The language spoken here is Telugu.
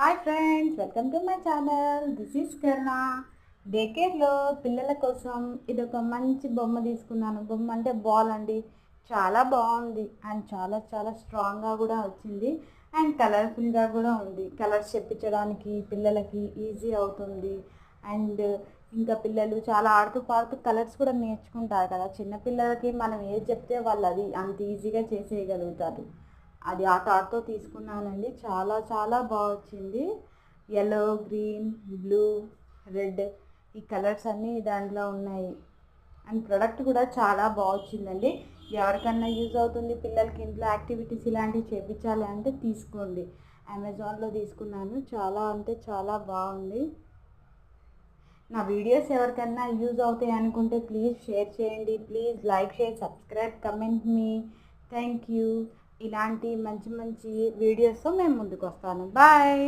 Hi friends, welcome to my channel. This is Karuna. Day కేర్లో పిల్లల కోసం ఇదొక మంచి బొమ్మ తీసుకున్నాను. బొమ్మ అంటే బాల్ అండి. చాలా బాగుంది అండ్ చాలా చాలా స్ట్రాంగ్గా కూడా వచ్చింది అండ్ కలర్ఫుల్గా కూడా ఉంది. కలర్స్ చెప్పించడానికి పిల్లలకి ఈజీ అవుతుంది అండ్ ఇంకా పిల్లలు చాలా ఆడుతూ పాడుతూ కలర్స్ కూడా నేర్చుకుంటారు కదా. చిన్నపిల్లలకి మనం ఏది చెప్తే వాళ్ళు అది అంత ఈజీగా చేసేయగలుగుతారు. అది ఆ థాట్తో తీసుకున్నానండి. చాలా చాలా బాగా వచ్చింది. ఎల్లో, గ్రీన్, బ్లూ, రెడ్ ఈ కలర్స్ అన్నీ దాంట్లో ఉన్నాయి అండ్ ప్రోడక్ట్ కూడా చాలా బాగా వచ్చిందండి. ఎవరికన్నా యూజ్ అవుతుంది, పిల్లలకి ఇంట్లో యాక్టివిటీస్ ఇలాంటివి చేయించాలి అంటే తీసుకోండి. అమెజాన్లో తీసుకున్నాను. చాలా అంటే చాలా బాగుంది. నా వీడియోస్ ఎవరికన్నా యూజ్ అవుతాయి అనుకుంటే ప్లీజ్ షేర్ చేయండి. Please like, share, subscribe, comment me. Thank you. ఇలాంటి మంచి మంచి వీడియోస్తో మేము ముందుకు వస్తాను. బాయ్.